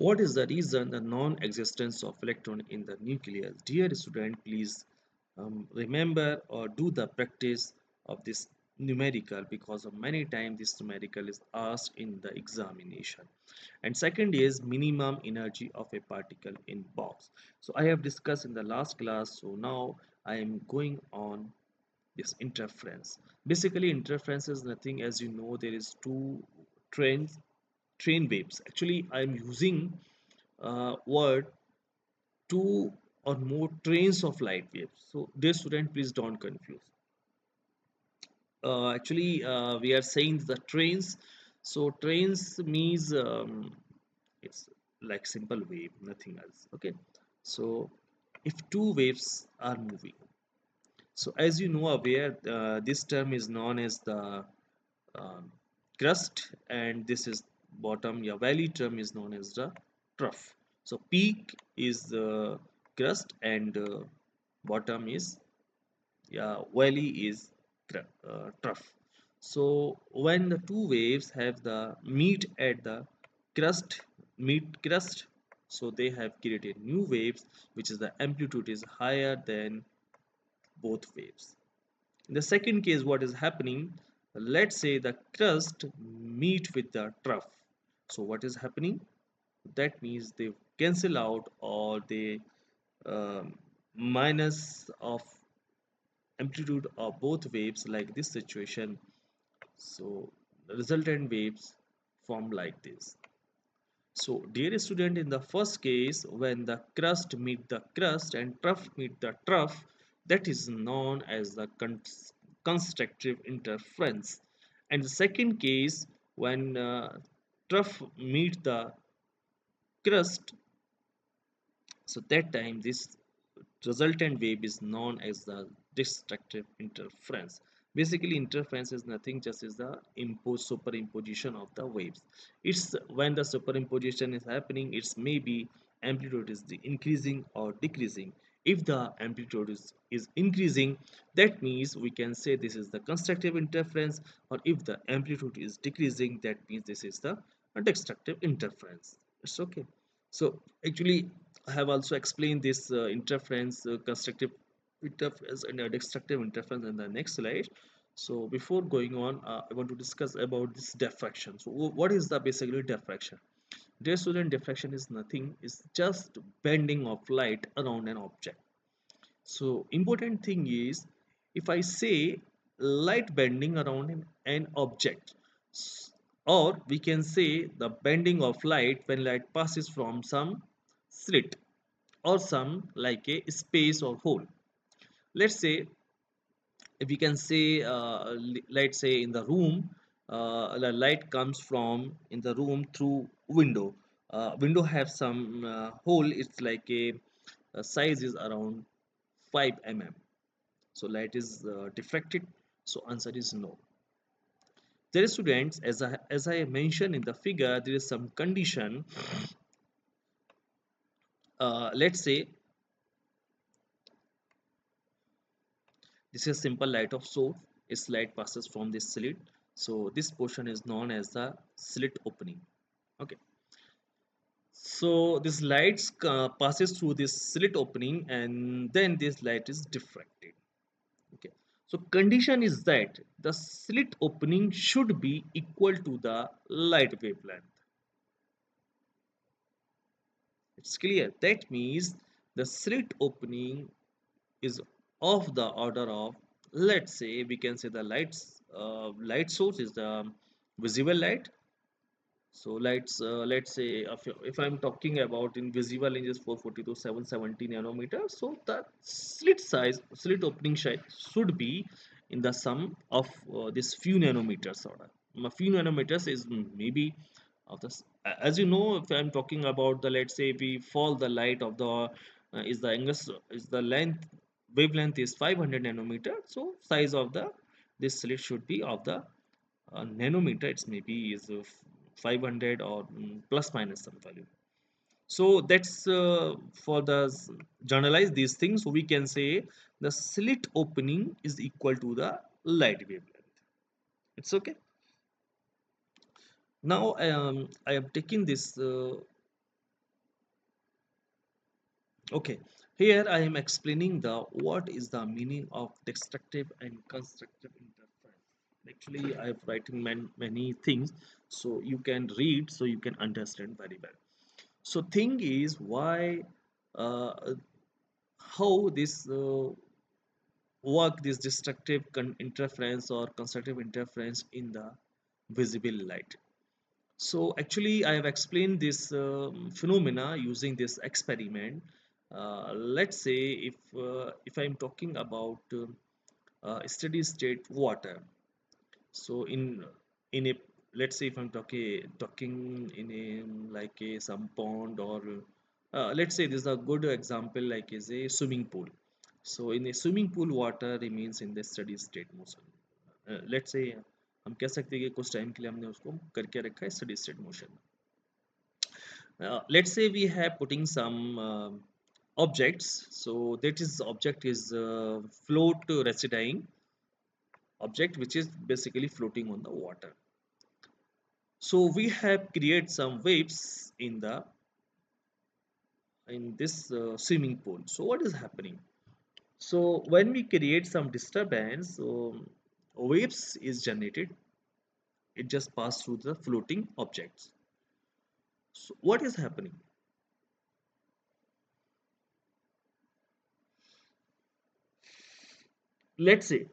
What is the reason the non-existence of electron in the nucleus? Dear student, please remember or do the practice of this numerical, because of many times this numerical is asked in the examination. And second is minimum energy of a particle in box. So I have discussed in the last class, so now I am going on this interference. Basically interference is nothing, as you know, there is two trains train waves. Actually I am using word two or more trains of light waves. So dear student, please don't confuse. Actually we are saying the trains. So trains means it's like simple wave, nothing else. Okay, so if two waves are moving, so as you know aware, this term is known as the um, crust, and this is bottom, yeah, valley term is known as the trough. So peak is the crust, and bottom is, yeah, valley is trough. So when the two waves have the meet at the crust meet crust, so they have created new waves, which is the amplitude is higher than both waves. In the second case, what is happening? Let's say the crust meet with the trough. So what is happening? That means they cancel out, or they minus of amplitude of both waves, like this situation. So the resultant waves form like this. So dear student, in the first case, when the crust meet the crust and trough meet the trough, that is known as the constructive interference. And the second case, when trough meet the crust, so that time this resultant wave is known as the destructive interference. Basically interference is nothing, just is the superimposition of the waves. It's when the superimposition is happening, it's maybe amplitude is increasing or decreasing. If the amplitude is increasing, that means we can say this is the constructive interference, or if the amplitude is decreasing, that means this is the destructive interference. It's okay. So actually I have also explained this interference, constructive interference and destructive interference in the next slide. So before going on, I want to discuss about this diffraction. So what is the basically diffraction? Dear student, diffraction is nothing, it's just bending of light around an object. So important thing is, if I say light bending around an object, or we can say the bending of light when light passes from some slit or some like a space or hole. Let's say, if we can say let's say in the room, the light comes from in the room through window. Window have some hole, it's like a size is around 5 mm. So light is diffracted. So answer is no. There is students, as I mentioned in the figure, there is some condition. Let's say this is simple light of source. Its light passes from this slit. So this portion is known as the slit opening. Okay. So this light passes through this slit opening, and then this light is diffracted. Okay. So condition is that the slit opening should be equal to the light wavelength. It's clear. That means the slit opening is of the order of, let's say we can say the light source is the visible light. So let's say if I'm talking about invisible range is 440 to 770 nanometers. So the slit opening size should be in the sum of this few nanometers order. A few nanometers is maybe of this. As you know, if I'm talking about the, let's say we fall the light of the is the angle, is the length wavelength is 500 nanometer. So size of the this slit should be of the nanometer, it's maybe is 500 or plus minus some value. So that's for the generalize these things, so we can say the slit opening is equal to the light wavelength. It's okay. Now I am taking this Okay, here I am explaining the what is the meaning of destructive and constructive interference. Actually, I have written many things, so you can read, so you can understand very well. So, thing is why, uh, how this work this destructive interference or constructive interference in the visible light. So actually, I have explained this phenomena using this experiment. Let's say if I'm talking about steady state water. So in a, let's say if I'm talking in a like a some pond or let's say this is a good example like is a swimming pool. So in a swimming pool water remains in the steady state motion. Let's say हम कह सकते हैं कि कुछ time के लिए हमने उसको करके रखा है steady state motion. Let's say we have putting some objects. So that is object is float residing object which is basically floating on the water. So we have create some waves in this swimming pool. So what is happening? So when we create some disturbance, waves is generated. It just pass through the floating objects. So what is happening? Let's say,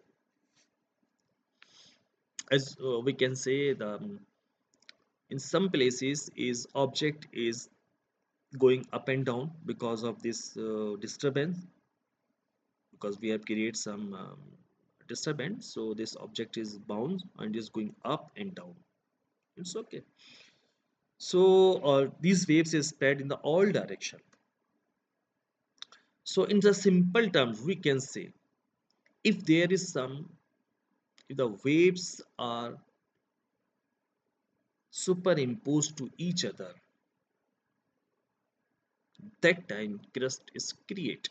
as we can say, the in some places is object is going up and down because of this disturbance, because we have created some disturbance, so this object is bound and is going up and down. It's okay. So these waves is spread in the all direction. So in the simple terms we can say, if there is some, if the waves are superimposed to each other, that time crust is created.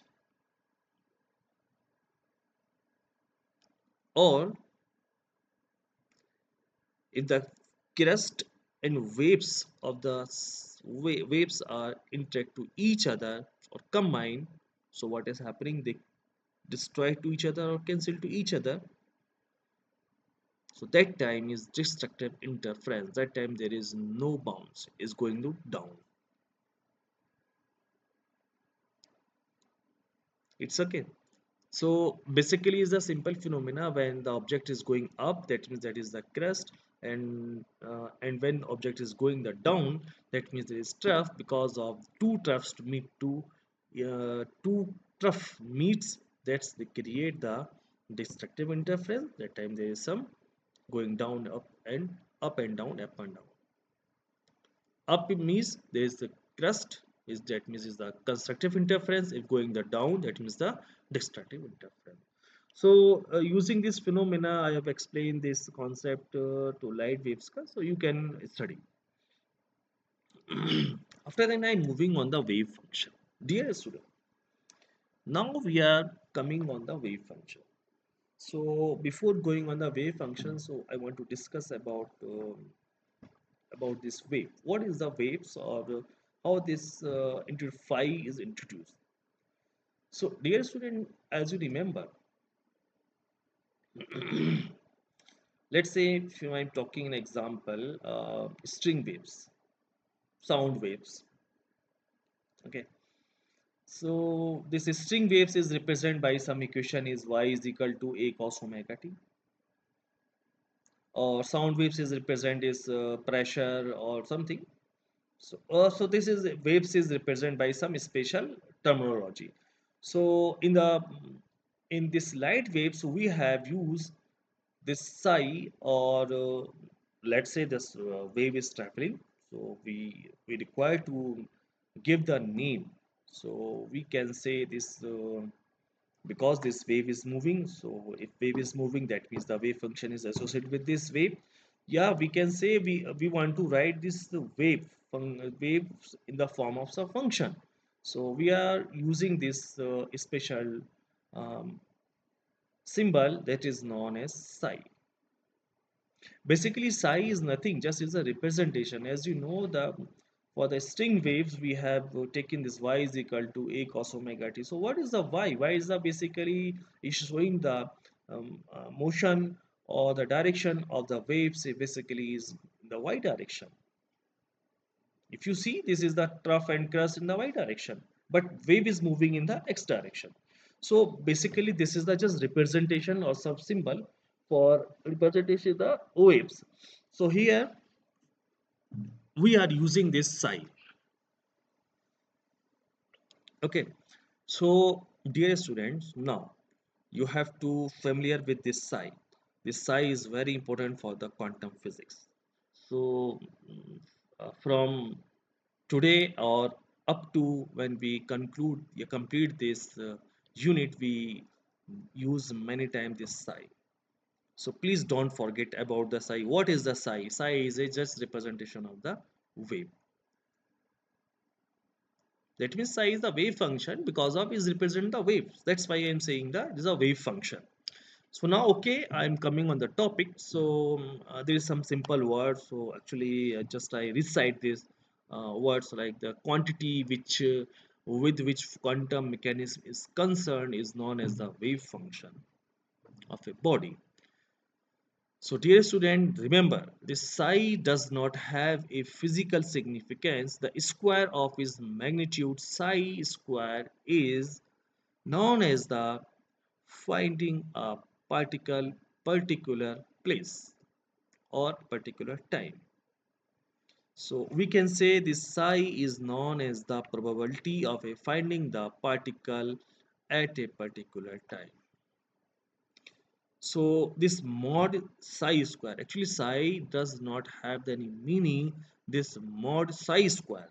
Or if the crust and waves of the waves are interact to each other or combine, so what is happening, they destroy to each other or cancel to each other, so that time is destructive interference. That time there is no bounce, is going to down. It's okay. So basically is a simple phenomena. When the object is going up, that means that is the crust, and when object is going the down, that means there is trough, because of two troughs to meet two trough meets, that's they create the destructive interference. That time there is some going down, up and down, up and down. Up means there is the crust, is that means is the constructive interference. If going the down, that means the destructive interference. So using this phenomena, I have explained this concept to light waves, so you can study. After that, I'm moving on the wave function. Dear student, now we are coming on the wave function. So before going on the wave function, so I want to discuss about this wave. What is the waves, or how this into phi is introduced? So, dear student, as you remember, let's say if I'm talking an example, string waves, sound waves. Okay, so this string waves is represented by some equation is y is equal to a cos omega t, or sound waves is represented is pressure or something. So this is waves is represented by some special terminology. So in this light waves we have used this psi, or let's say this wave is traveling. So we require to give the name. So we can say this because this wave is moving. So if wave is moving, that means the wave function is associated with this wave. Yeah, we can say we want to write this waves in the form of some function. So we are using this special um, symbol that is known as psi. Basically, psi is nothing, just is a representation. As you know, the For the string waves, we have taken this y is equal to a cos omega t. So what is the y? Y is the basically is showing the motion or the direction of the waves. It basically is the y direction. If you see, this is the trough and crest in the y direction, but wave is moving in the x direction. So basically, this is the just representation or some symbol for representation of the waves. So here we are using this psi. Okay, so dear students, now you have to familiar with this psi. This psi is very important for the quantum physics. So from today or up to when we complete this unit, we use many times this psi. So please don't forget about the psi. What is the psi? Psi is a just representation of the wave. That means psi is the wave function because of is represent the waves. That's why I'm saying that this is a wave function. So now, okay, I'm coming on the topic. So there is some simple words. So actually, just I recite these words like the quantity which with which quantum mechanism is concerned is known as the wave function of a body. So, dear student, remember this psi does not have a physical significance. The square of its magnitude psi square is known as the finding a particular place or particular time. So we can say this psi is known as the probability of a finding the particle at a particular time. So this mod psi square, actually psi does not have any meaning. This mod psi square,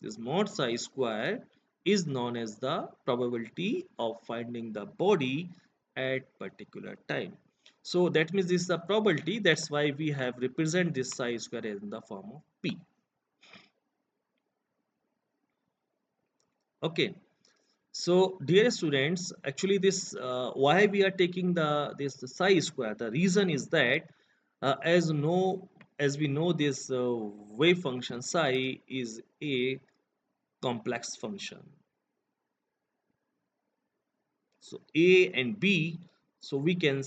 this mod psi square is known as the probability of finding the body at particular time. So that means this is the probability. That's why we have represent this psi square in the form of p. Okay. So dear students, actually this why we are taking this psi square. The reason is that as we know this wave function psi is a complex function. So a and b, so we can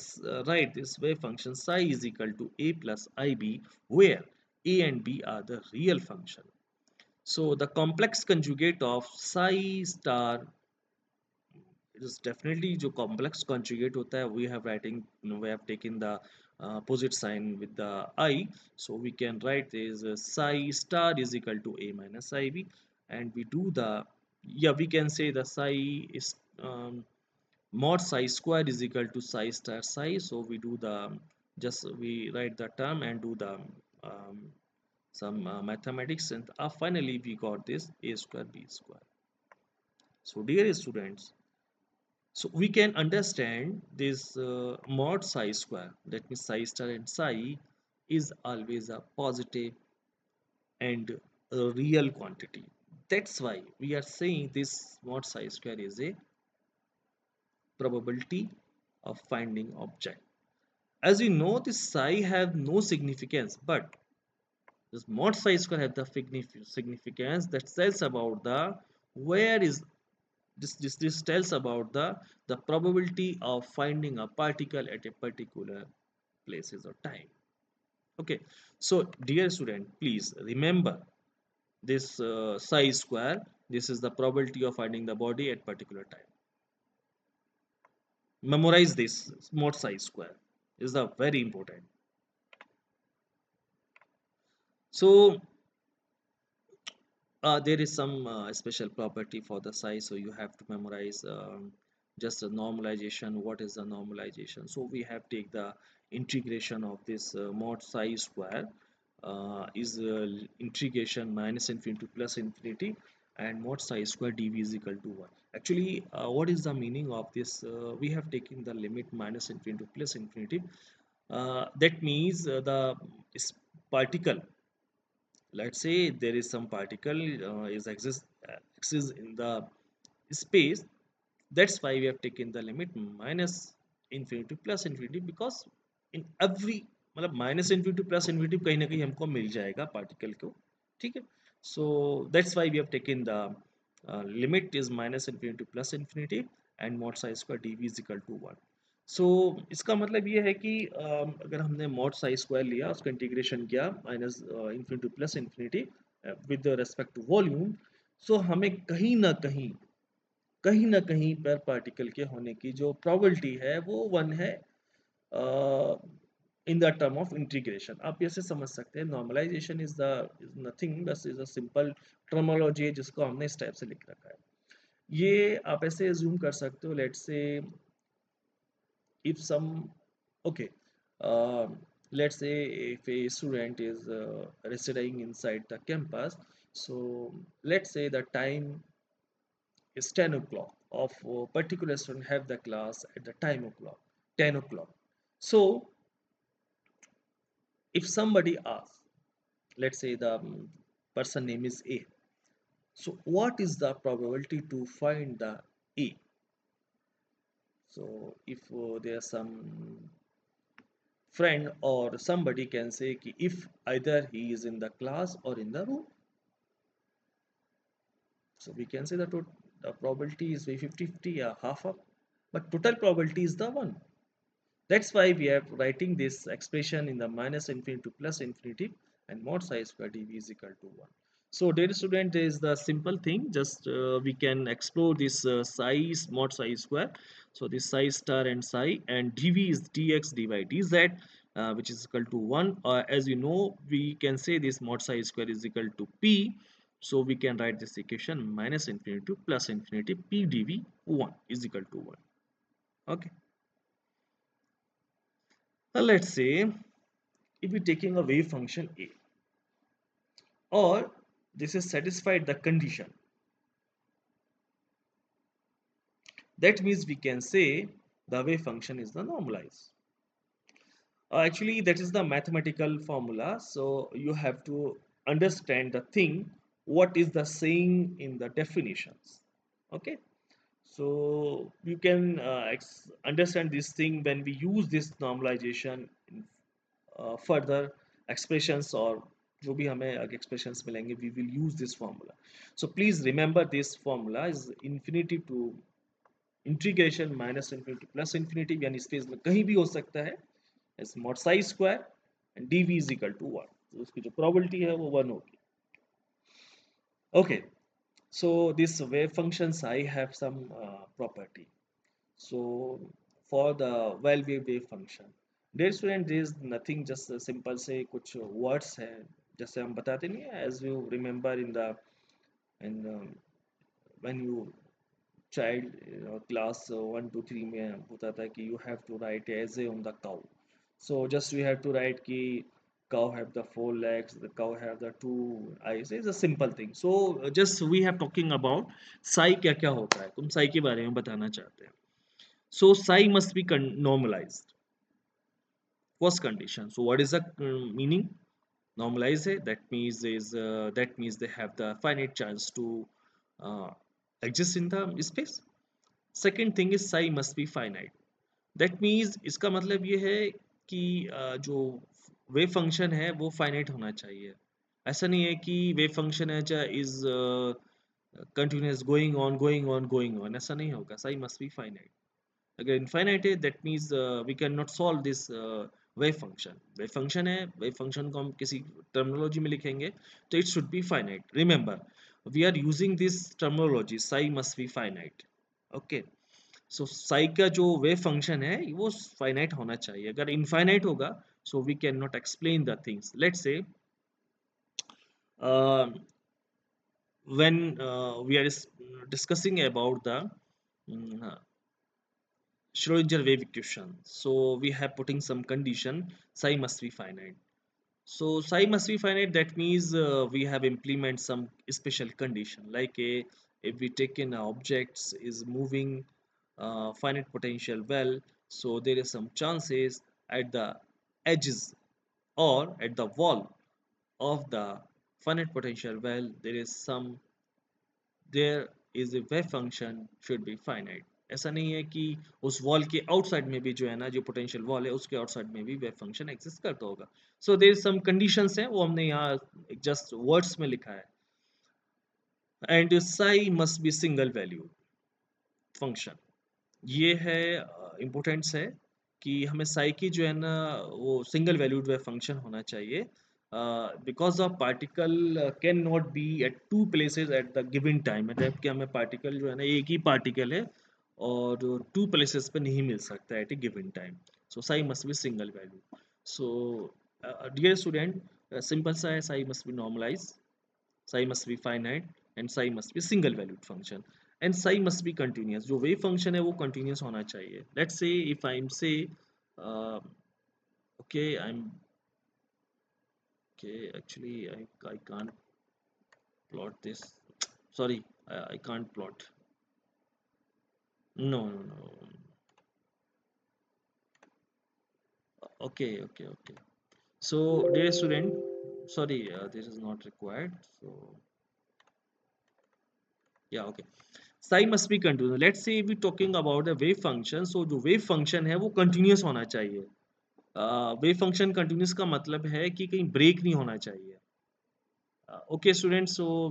write this wave function psi is equal to a plus ib, where a and b are the real function. So the complex conjugate of psi star, it is definitely जो complex conjugate होता है, we have writing, we have taken the opposite sign with the I, so we can write this psi star is equal to a minus ib, and we do the, yeah, we can say the psi is mod psi square is equal to psi star psi. So we do the, just we write the term and do the um, some mathematics, and finally we got this a square b square. So dear students, so we can understand this mod psi square, that means psi star and psi is always a positive and a real quantity. That's why we are saying this mod psi square is a probability of finding object. As we know, this psi have no significance, but this mod psi square have the significance that tells about the where is this tells about the probability of finding a particle at a particular places or time. Okay, so dear student, please remember this psi square. This is the probability of finding the body at particular time. Memorize this mod psi square is the very important. So there is some special property for the size, so you have to memorize just a normalization. What is the normalization? So we have take the integration of this mod psi square is integration minus infinity to plus infinity, and mod psi square dv is equal to 1. Actually, what is the meaning of this? We have taken the limit minus infinity to plus infinity. That means the particle, let's say there is some particle is exists in the space. That's why we have taken the limit minus infinity to plus infinity, because in every मतलब minus infinity plus infinity कहीं ना कहीं हमको मिल जाएगा particle को, ठीक है। So that's why we have taken the limit is minus infinity plus infinity and mod psi square d v is equal to 1। So इसका मतलब ये है कि अगर हमने मॉड साई स्क्वायर लिया, उसका इंटीग्रेशन किया minus infinity plus infinity with respect to volume, so हमें कहीं ना कहीं पर पार्टिकल के होने की जो प्रोबेबिलिटी है वो 1 है in the term of integration. आप ऐसे समझ सकते हैं, नॉर्मलाइजेशन इज नथिंग, बस इज अ सिंपल टर्मोलॉजी है जिसको हमने इस टाइप से लिख रखा है। ये आप ऐसे एज्यूम कर सकते हो, let's say if some okay let's say if a student is residing inside the campus, so let's say the time is 10 o'clock of a particular student have the class at the time o'clock 10 o'clock. So if somebody asks, let's say the person name is A, so what is the probability to find the A? So if there's some friend or somebody can say ki if either he is in the class or in the room, so we can say that the probability is 50-50 or half up, but total probability is the one. That's why we are writing this expression in the minus infinity to plus infinity and mod psi square dv is equal to 1. So dear student, there is the simple thing, just we can explore this psi mod psi square. So this psi star and psi and dv is dx dy dz, which is equal to 1. As you know, we can say this mod psi square is equal to p. So we can write this equation minus infinity to plus infinity p dv 1 is equal to 1. Okay. Now let's say if we're taking a wave function A, or this is satisfied the condition, that means we can say the wave function is the normalized. Actually, that is the mathematical formula. So you have to understand the thing, what is the saying in the definitions. Okay. So you can understand this thing when we use this normalization in further expressions, or जो भी हमें आगे expressions मिलेंगे, we will use this formula. So please remember this formula is infinity to integration minus infinity plus infinity, यानी space में कहीं भी हो सकता है, is mod psi square and dv is equal to 1. तो उसकी जो probability है वो 1 होगी. Okay, so this wave function psi have some property. So for the wave function, dear student, there is nothing, just a simple से कुछ words है जैसे हम बताते नहीं है, as you remember in the in when you child class 1 to 3 में होता था कि you have to write as a on the cow. So just we have to write कि cow have the 4 legs, the cow have the 2 eyes. It's a simple thing. So just we have talking about psi क्या क्या होता है, तुम psi के बारे में बताना चाहते हैं. So psi must be normalized. First condition. So what is the meaning? Normalize है. That means they have the finite chance to uh, exist in the space. Second thing is psi must be finite. That means इसका मतलब ये है कि जो wave function है वो finite होना चाहिए. ऐसा नहीं है कि wave function है is continuous going on, ऐसा नहीं होगा. Psi must be finite. अगर इनफाइनाइट है that means we can not solve this wave function है, वेव फंक्शन को हम किसी टर्मिनोलॉजी में लिखेंगे तो it should be finite. Remember we are using this terminology psi must be finite. Okay, so psi का जो वेव फंक्शन है वो फाइनाइट होना चाहिए. अगर इनफाइनाइट होगा so we can not explain the things. Let's say when we are discussing about the mm, Schrodinger wave equation. So we have putting some condition psi must be finite. So psi must be finite. That means we have implement some special condition like a if we take in objects is moving finite potential well. So there is some chances at the edges or at the wall of the finite potential well there is a wave function should be finite. ऐसा नहीं है कि उस wall के outside में भी जो है ना, जो पोटेंशियल वॉल है उसके आउटसाइड में भी वेव फंक्शन एग्जिस्ट करता होगा। सो देयर सम कंडीशंस हैं, वो हमने यहाँ जस्ट वर्ड्स में लिखा है। And Sai must be single value function, ये है इम्पोर्टेंट्स है कि हमें साई की जो है ना वो सिंगल वैल्यूड वेव फंक्शन होना चाहिए, because of particle can not be at two places at the given time, मतलब कि हमें पार्टिकल जो है ना, एक ही पार्टिकल है और टू प्लेसेस पे नहीं मिल सकता at a given time. So psi must be single value. So dear student, simple सा है, psi must be normalize, psi must be finite and psi must be single valued function and psi must be continuous, जो wave function है वो continuous होना चाहिए। Let's say if I'm say uh, okay I'm okay actually I can't plot this, sorry, I can't plot, no. Okay. So dear student, sorry, this is not required, so yeah, okay. Psi must be continuous. Let's say we talking about the wave function, so जो wave function है वो continuous होना चाहिए। Wave function continuous का मतलब है कि कहीं ब्रेक नहीं होना चाहिए। ओके स्टूडेंट्स, सो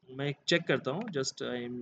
मैं चेक करता हूँ, जस्ट आई एम